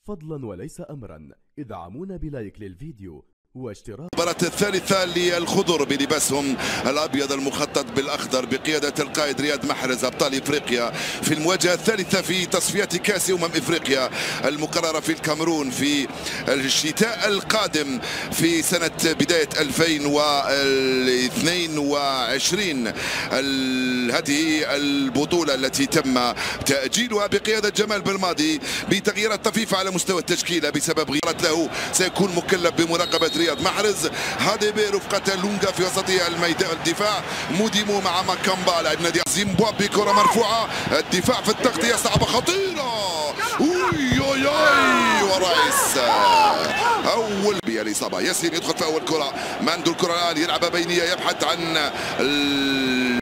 فضلا وليس أمرا ادعمونا بلايك للفيديو واشتراك. المباراة الثالثة للخضر بلباسهم الأبيض المخطط بالأخضر بقيادة القائد رياض محرز أبطال إفريقيا في المواجهة الثالثة في تصفيات كأس إفريقيا المقررة في الكاميرون في الشتاء القادم في سنة بداية 2022. هذه البطولة التي تم تأجيلها بقيادة جمال بالماضي بتغييرات طفيفة على مستوى التشكيلة بسبب غيرات له، سيكون مكلف بمراقبة رياض محرز. هاديبي رفقة لونغا في وسط الميدان الدفاع، موديمو مع ماكامبا لاعب نادي زيمبابوي. كرة مرفوعة، الدفاع في التغطية صعبة خطيرة، ورئيس أول بالإصابة. ياسين يدخل في أول كرة، ما عنده الكرة الآن، يلعب بينية يبحث عن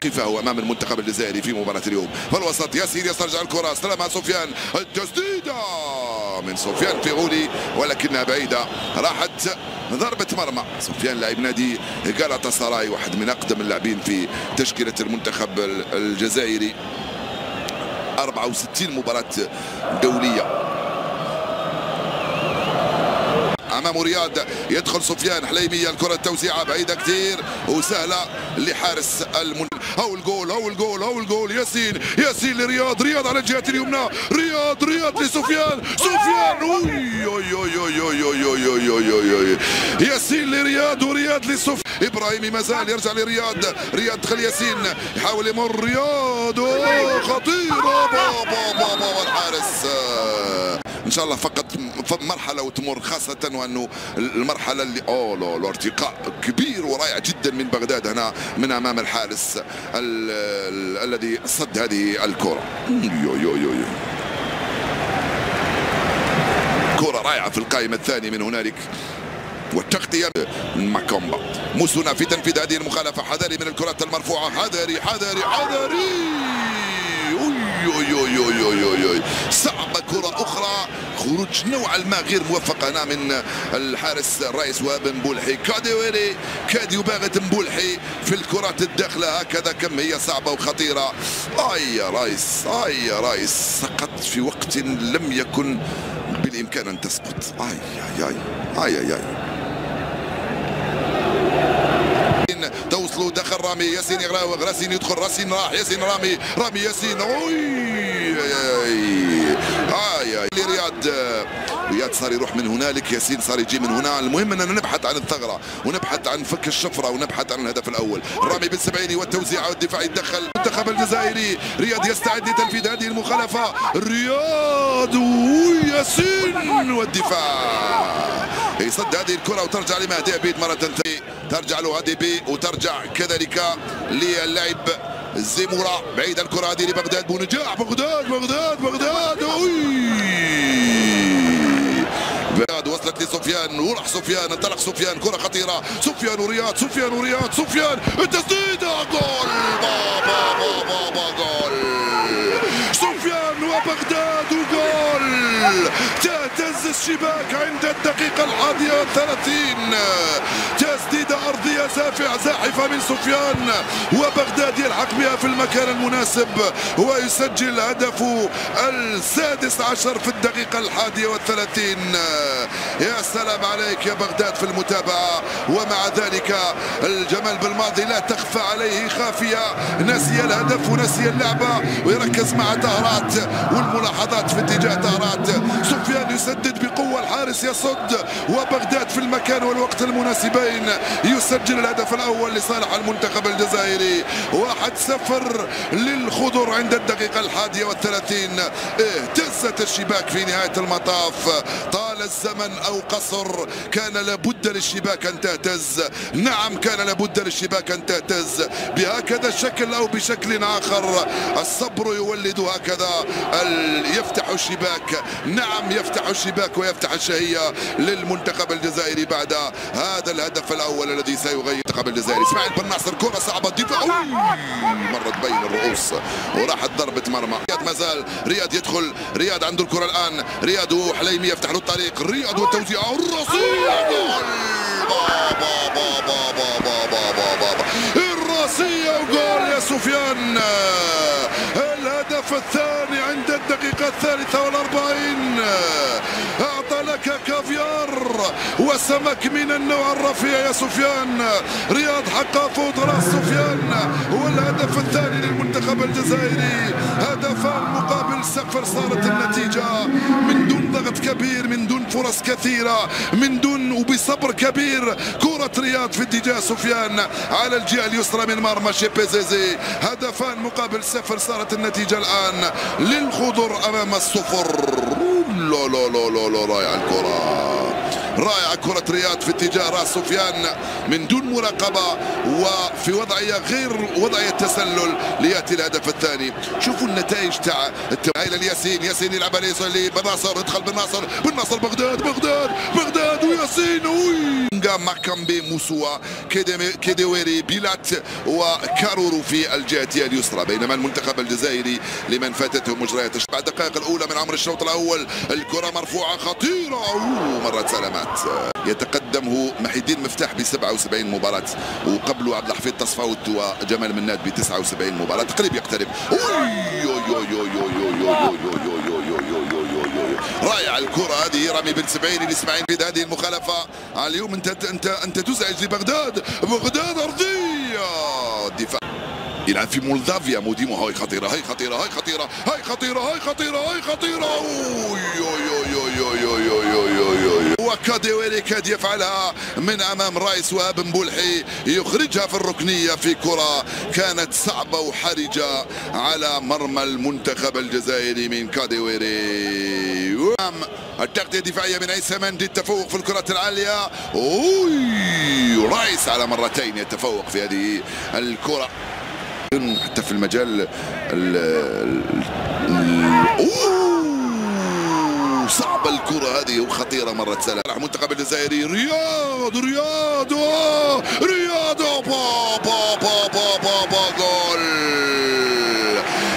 كيفه أمام المنتخب الجزائري في مباراة اليوم. في الوسط ياسين يسترجع الكرة، استلمها سفيان، التسديدة من سفيان فيغولي ولكنها بعيدة، راحت ضربة مرمى. سفيان لاعب نادي غالاتا سراي، واحد من أقدم اللاعبين في تشكيلة المنتخب الجزائري، 64 مباراة دولية. امام رياض يدخل سفيان حليمية، الكرة التوزيعة بعيدة كثير وسهلة لحارس هو الجول ياسين لرياض، رياض على الجهة اليمنى، رياض لسفيان، ياسين لرياض ورياض لسفيان. ابراهيمي مازال يرجع لرياض، دخل ياسين يحاول يمر، رياض خطيرة، بابا الحارس. ان شاء الله فقط مرحله وتمر، خاصه وانه المرحله اللي الارتقاء كبير ورائع جدا من بغداد هنا من امام الحارس الذي صد هذه الكره. كره رائعه في القائمه الثانيه من هنالك، والتغطيه ماكومبا. موسونا في تنفيذ هذه المخالفه، حذري من الكرات المرفوعه، حذري صعبة. كرة أخرى خروج نوعا ما غير موفق هنا من الحارس الرئيس وهاب مبولحي. كاديويري كاد يباغت مبولحي في الكرات الداخلة، هكذا كم هي صعبة وخطيرة. يا رايس سقط في وقت لم يكن بالإمكان أن تسقط. توصلوا، دخل رامي، ياسين يغراوغ، راسين يدخل، راسين راح، ياسين رامي ياسين، رياض صار يروح من هنالك، ياسين صار يجي من هنا. المهم اننا نبحث عن الثغره ونبحث عن فك الشفره ونبحث عن الهدف الاول. رامي بالسبعيني والتوزيع والدفاع يتدخل المنتخب الجزائري، رياض يستعد لتنفيذ هذه المخالفه، رياض وياسين والدفاع يصد هذه الكره وترجع لمهدي عبيد مره ثانيه، ترجع له هاديبي وترجع كذلك للاعب زيمورا. بعيد الكره هذه لبغداد، بونجاح، بغداد وصلت لسفيان وراح سفيان، انطلق سفيان، كره خطيره، سفيان ورياض، التسديده، جول، بابا جول، سفيان وبغداد وجول. تهتز الشباك عند الدقيقة 31، تسديدة أرضية زاحفة من سفيان، وبغداد يلحق بها في المكان المناسب ويسجل هدفه ال16 في الدقيقة 31. يا سلام عليك يا بغداد في المتابعة، ومع ذلك الجمال بالماضي لا تخفى عليه خافية، نسي الهدف ونسي اللعبة ويركز مع طهرات والملاحظات في اتجاه طهرات. سفيان يسدد بقوة، الحارس يصد، وبغداد في المكان والوقت المناسبين يسجل الهدف الأول لصالح المنتخب الجزائري. 1-0 للخضر عند الدقيقة 31. اهتزت الشباك في نهاية المطاف، طال الزمن أو قصر، كان لابد للشباك أن تهتز. نعم كان لابد للشباك أن تهتز بهكذا الشكل أو بشكل آخر. الصبر يولد هكذا، يفتح الشباك، نعم يفتح الشباك ويفتح الشهية للمنتخب الجزائري بعد هذا الهدف الأول الذي سيغير المنتخب الجزائري. اسماعيل بن ناصر، كرة صعبة، الدفاع مرت بين الرؤوس وراحت ضربة مرمى. رياض مازال، رياض يدخل، رياض عنده الكرة الآن، رياض وحليمي يفتح له الطريق، رياض والتوزيع الرصية، جول، الرصية وجول يا سفيان. الهدف الثاني عند الدقيقة 43. لك كافيار وسمك من النوع الرفيع يا سفيان. رياض حقق فوز راس سفيان، والهدف الثاني للمنتخب الجزائري. هدفان مقابل 0 صارت النتيجة، من دون ضغط كبير، من دون فرص كثيرة، من دون وبصبر كبير. كرة رياض في اتجاه سفيان على الجهة اليسرى من مرمى شيبيزيزي. هدفان مقابل 0 صارت النتيجة الآن للخضر أمام الصفر. لا لا لا لا لا، رائعة الكرة، رائعة كرة رياض في اتجاه راس سفيان من دون مراقبة وفي وضعية غير وضعية تسلل ليأتي الهدف الثاني. شوفوا النتائج تاع التمايل الياسين. ياسين يلعب لبناصر، ادخل بالناصر بغداد وياسين ماكامبي موسوا كيديويري بيلات وكارورو في الجهة اليسرى. بينما المنتخب الجزائري لمن فاتته مجريات بعد الدقائق الأولى من عمر الشوط الأول الكرة مرفوعة خطيرة مرت سلامات. يتقدم هو محي الدين مفتاح ب 77 مباراة، وقبله عبد الحفيظ تصفاوت وجمال مناد ب 79 مباراة. قريب يقترب. رائع الكرة هذه. رامي بن سبعين الاسماعيلي في هذه المخالفة. اليوم انت تزعج لبغداد. بغداد ارضية. الدفاع يلعب في مولدافيا. موديمو هاي خطيرة هاي خطيرة هاي خطيرة هاي خطيرة هاي خطيرة هاي خطيرة. وكاديويري كاد يفعلها من امام رايس وهاب مبولحي، يخرجها في الركنية في كرة كانت صعبة وحرجة على مرمى المنتخب الجزائري من كاديويري. التغطية الدفاعية من عيسى مندي، التفوق في الكرات العالية. رايس على مرتين يتفوق في هذه الكرة حتى في المجال صعبة الكرة هذه وخطيرة مرة سلام. المنتخب الجزائري رياض جول.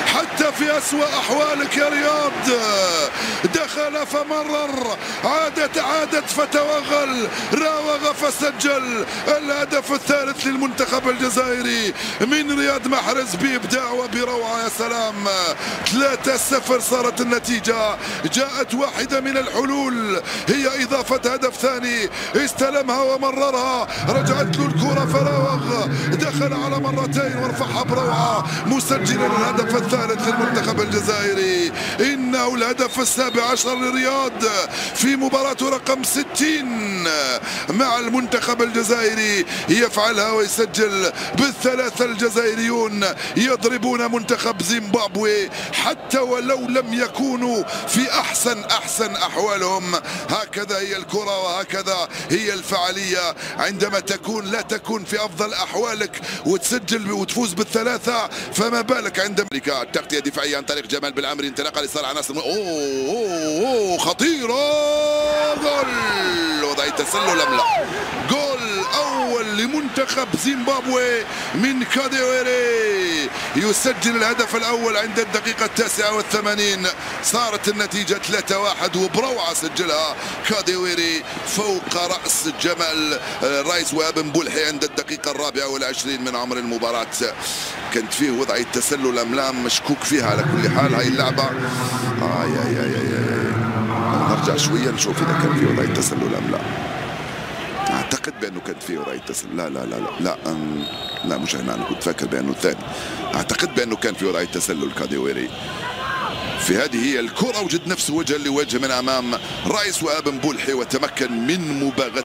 حتى في أسوأ أحوالك يا رياض دخل فمرر، عادت فتوغل، راوغ فسجل الهدف الثالث للمنتخب الجزائري من رياض محرز بإبداع وبروعة. يا سلام. 3-0 صارت النتيجة. جاءت واحدة من الحلول هي إضافة هدف ثاني، استلمها ومررها، رجعت له الكرة فراوغ، دخل على مرتين ورفعها بروعة مسجلا الهدف الثالث للمنتخب الجزائري. إنه الهدف السابع عشر لرياض في مباراته رقم 60 مع المنتخب الجزائري. يفعلها ويسجل بالثلاثة. الجزائريون يضربون منتخب زيمبابوي حتى ولو لم يكونوا في أحسن أحوالهم. هكذا هي الكرة وهكذا هي الفعالية عندما لا تكون في أفضل أحوالك وتسجل وتفوز بالثلاثة، فما بالك عندما التغطية الدفاعية عن طريق جمال بالعمري، انطلاقة لصالح ناصر. خطيرة. جول. وضعية تسلل أم لا؟ جول أول لمنتخب زيمبابوي من كاديويري، يسجل الهدف الأول عند الدقيقة 89. صارت النتيجة 3-1 وبروعة سجلها كاديويري فوق رأس جمال رايس وهاب مبولحي عند الدقيقة 24 من عمر المباراة. كانت فيه وضعية تسلل أم لا؟ مشكوك فيها على كل حال هاي اللعبة. نرجع شوية نشوف إذا كان فيه وضعية تسلل أم لا. أعتقد بأنه كانت فيه وضعية تسلل. لا مش هنا، أنا كنت فاكر بأنه الثاني. أعتقد بأنه كان فيه وضعية تسلل كاديويري. في هذه هي الكرة وجد نفسه وجها لوجه من أمام رايس وهاب مبولحي وتمكن من مباغتة.